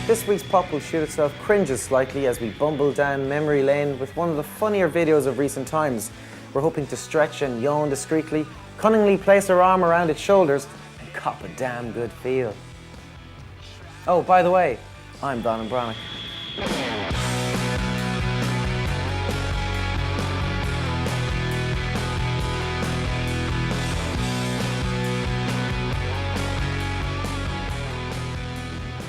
This week's Pop Will Shoot Itself cringes slightly as we bumble down memory lane with one of the funnier videos of recent times. We're hoping to stretch and yawn discreetly, cunningly place our arm around its shoulders, and cop a damn good feel. Oh, by the way, I'm Danann Breathnach.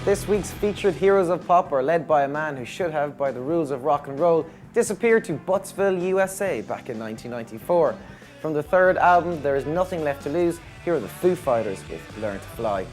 This week's featured heroes of pop are led by a man who should have, by the rules of rock and roll, disappeared to Buttsville, USA back in 1994. From the third album, There Is Nothing Left to Lose, here are the Foo Fighters with Learn to Fly.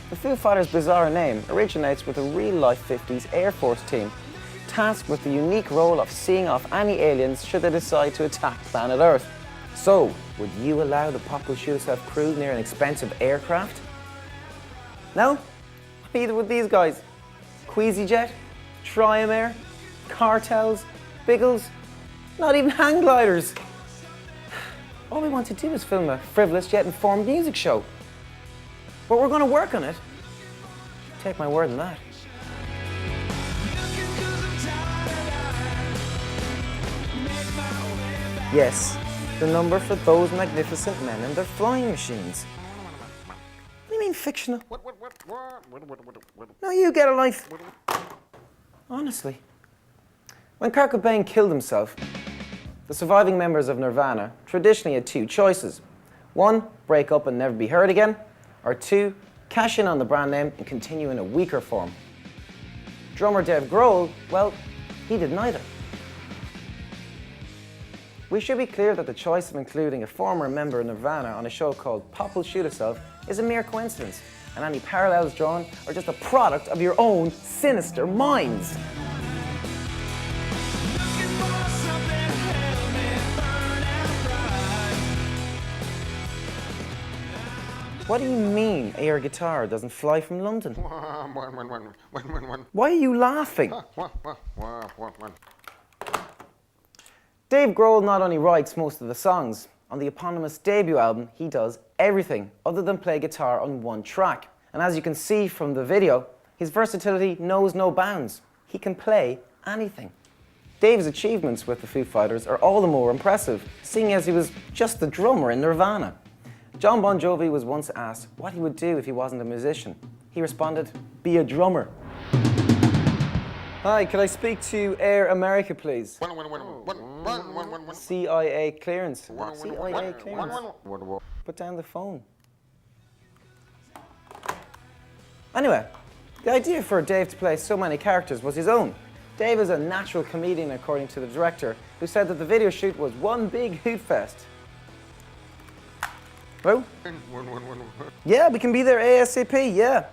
The Foo Fighters' bizarre name originates with a real-life 50s Air Force team, tasked with the unique role of seeing off any aliens should they decide to attack planet Earth. So, would you allow the Pop Will Shoot Itself crew near an expensive aircraft? No? Neither would these guys. QueasyJet, Triumair, Cartels, Biggles, not even hang gliders. All we want to do is film a frivolous yet informed music show. But we're going to work on it. Take my word on that. Yes, the number for those magnificent men and their flying machines. What do you mean fictional? No, you get a life. Honestly. When Kurt Cobain killed himself, the surviving members of Nirvana traditionally had two choices. One, break up and never be heard again, or two, cash in on the brand name and continue in a weaker form. Drummer Dave Grohl, well, he did neither. We should be clear that the choice of including a former member of Nirvana on a show called Pop Will Shoot Itself is a mere coincidence, and any parallels drawn are just a product of your own sinister minds. What do you mean air guitar doesn't fly from London? Why are you laughing? Dave Grohl not only writes most of the songs, on the eponymous debut album he does everything other than play guitar on one track. And as you can see from the video, his versatility knows no bounds. He can play anything. Dave's achievements with the Foo Fighters are all the more impressive, seeing as he was just the drummer in Nirvana. John Bon Jovi was once asked what he would do if he wasn't a musician. He responded, "Be a drummer." Hi, could I speak to Air America, please? CIA clearance. CIA clearance. Put down the phone. Anyway, the idea for Dave to play so many characters was his own. Dave is a natural comedian, according to the director, who said that the video shoot was one big hoot fest. Hello? Yeah, we can be there ASAP, yeah.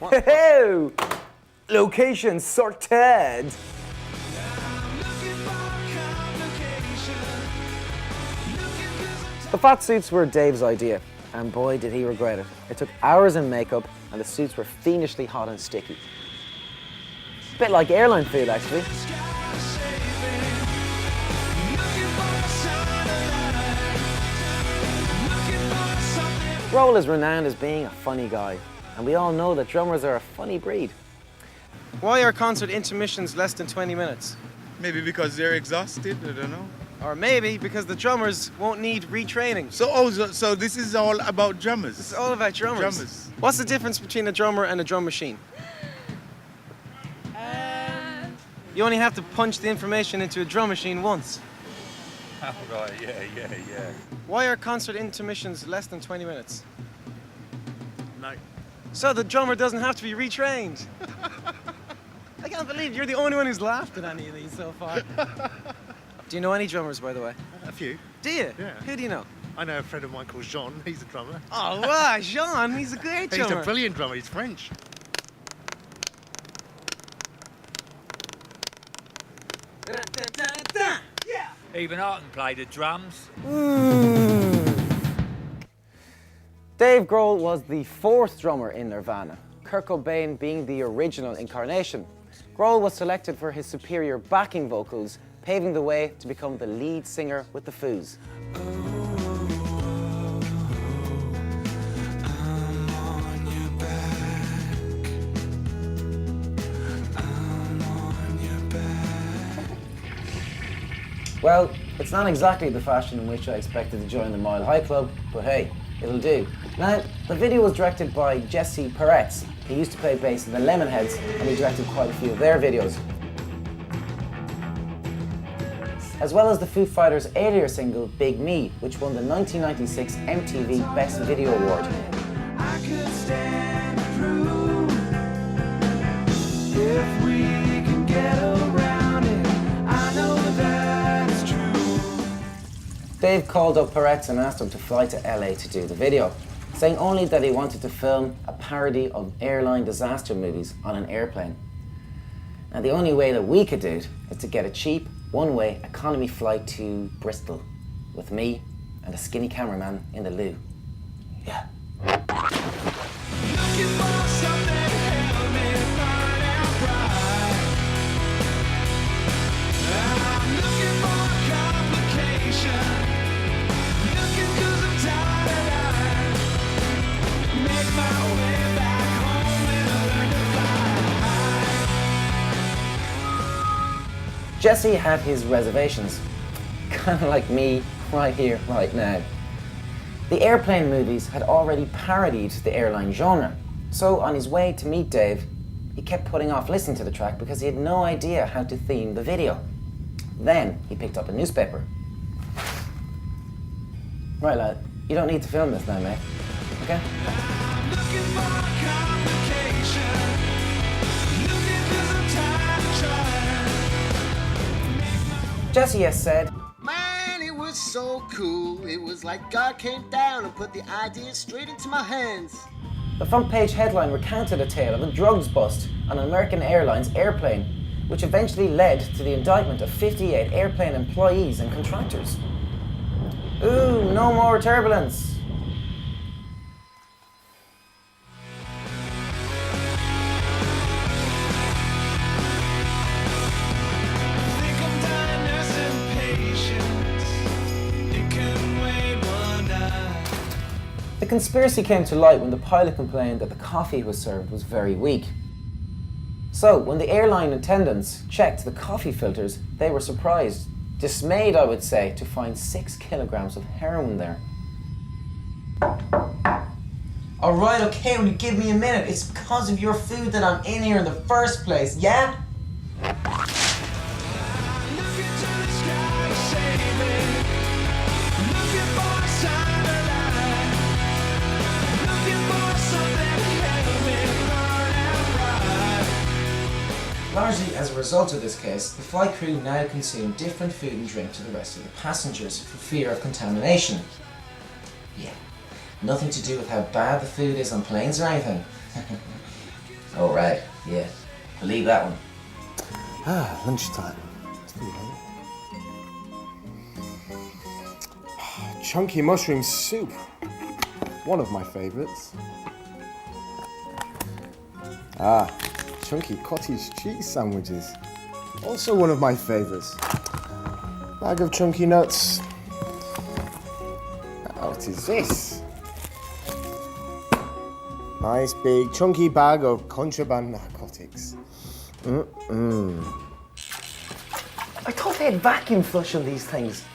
Hey-ho! Location sorted. The fat suits were Dave's idea, and boy did he regret it. It took hours in makeup, and the suits were fiendishly hot and sticky. A bit like airline food, actually. Grohl is renowned as being a funny guy, and we all know that drummers are a funny breed. Why are concert intermissions less than 20 minutes? Maybe because they're exhausted, I don't know. Or maybe because the drummers won't need retraining. So this is all about drummers? It's all about drummers. What's the difference between a drummer and a drum machine? You only have to punch the information into a drum machine once. Oh, right, yeah. Why are concert intermissions less than 20 minutes? No. So the drummer doesn't have to be retrained. I can't believe you're the only one who's laughed at any of these so far. Do you know any drummers, by the way? A few. Do you? Yeah. Who do you know? I know a friend of mine called Jean. He's a drummer. Oh, wow, Jean, he's a great drummer. He's a brilliant drummer. He's French. Even I can play the drums. Dave Grohl was the fourth drummer in Nirvana, Kurt Cobain being the original incarnation. Grohl was selected for his superior backing vocals, paving the way to become the lead singer with the Foos. Well, it's not exactly the fashion in which I expected to join the Mile High Club, but hey, it'll do. Now, the video was directed by Jesse Peretz. He used to play bass in the Lemonheads, and he directed quite a few of their videos. As well as the Foo Fighters' earlier single, Big Me, which won the 1996 MTV Best Video Award. I could stand to prove if we can get around it. I know that's true. Dave called up Peretz and asked him to fly to LA to do the video, saying only that he wanted to film a parody of airline disaster movies on an airplane. Now, the only way that we could do it is to get a cheap, one-way economy flight to Bristol with me and a skinny cameraman in the loo. Yeah. Looking for something to help me find out right. I'm looking for a complication. Looking 'cause I'm tired of make my way back home and learn to fly. Jesse had his reservations, kind of like me right here, right now. The airplane movies had already parodied the airline genre, so on his way to meet Dave, he kept putting off listening to the track because he had no idea how to theme the video. Then he picked up a newspaper. Right, lad, you don't need to film this now, mate, okay? I'm looking for a complication. Looking 'cause I'm tired of trying. Jesse has said, Man, it was so cool. It was like God came down and put the ideas straight into my hands. the front page headline recounted a tale of a drugs bust on an American Airlines airplane, which eventually led to the indictment of 58 airplane employees and contractors. Ooh, no more turbulence. Think I'm dying nursing patience. It can wait one night. The conspiracy came to light when the pilot complained that the coffee he was served was very weak. So, when the airline attendants checked the coffee filters, they were surprised, dismayed I would say, to find 6 kilograms of heroin there. Alright, okay, will you give me a minute? It's because of your food that I'm in here in the first place, yeah? Look into the sky, save me. Looking for a sign of light. Looking for something to help me burn out right. Largely as a result of this case, the flight crew now consume different food and drink to the rest of the passengers for fear of contamination. Yeah, nothing to do with how bad the food is on planes or anything. Oh right, yeah, believe that one. Ah, lunchtime. Let's be ready. Chunky mushroom soup. One of my favourites. Ah, chunky cottage cheese sandwiches. Also one of my favourites. Bag of chunky nuts. What is this? Nice big chunky bag of contraband narcotics. I thought they had vacuum flush on these things.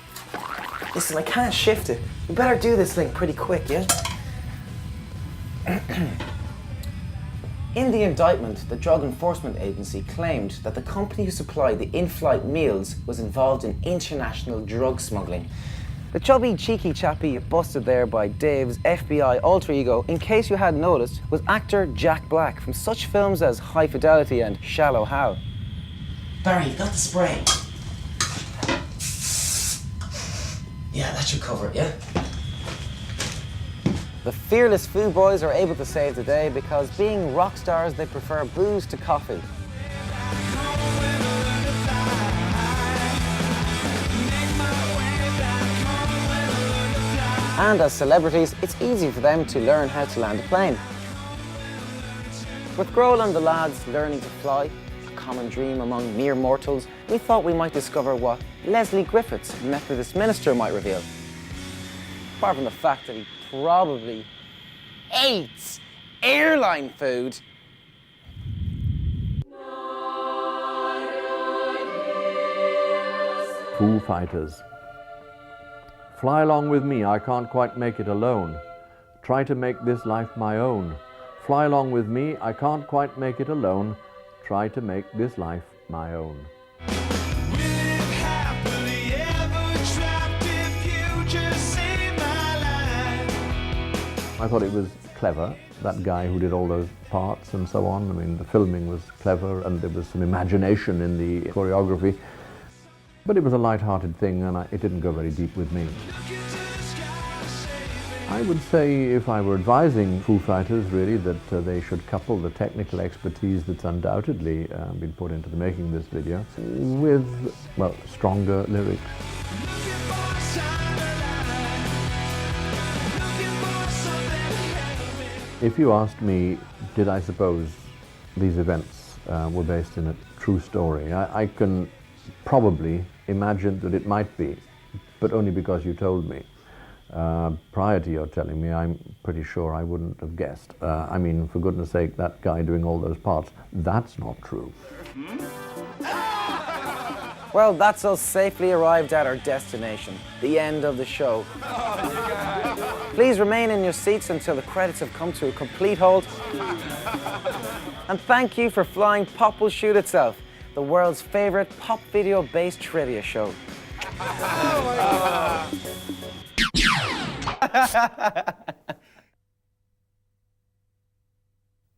Listen, I can't shift it. We better do this thing pretty quick, yeah? In the indictment, the Drug Enforcement Agency claimed that the company who supplied the in-flight meals was involved in international drug smuggling. The chubby, cheeky chappie busted there by Dave's FBI alter ego, in case you hadn't noticed, was actor Jack Black from such films as High Fidelity and Shallow Hal. Barry, you got the spray? Yeah, that should cover it, yeah? The fearless Foo Boys are able to save the day because, being rock stars, they prefer booze to coffee. Make my way back home and learn to fly. And as celebrities, it's easy for them to learn how to land a plane. With Grohl and the lads learning to fly, a common dream among mere mortals, we thought we might discover what Leslie Griffiths, Methodist minister, might reveal. Apart from the fact that he probably hates airline food. Foo Fighters. Fly along with me, I can't quite make it alone. Try to make this life my own. Fly along with me, I can't quite make it alone. Try to make this life my own. I thought it was clever, that guy who did all those parts and so on. I mean, the filming was clever and there was some imagination in the choreography. But it was a light-hearted thing and it didn't go very deep with me. I would say, if I were advising Foo Fighters, really, that they should couple the technical expertise that's undoubtedly been put into the making of this video with, well, stronger lyrics. If you asked me, did I suppose these events were based in a true story, I can probably imagine that it might be, but only because you told me. Prior to your telling me, I'm pretty sure I wouldn't have guessed. I mean, for goodness sake, that guy doing all those parts, that's not true. Well, that's us safely arrived at our destination, the end of the show. Please remain in your seats until the credits have come to a complete halt. And thank you for flying Pop Will Shoot Itself, the world's favourite pop video-based trivia show. Oh my God.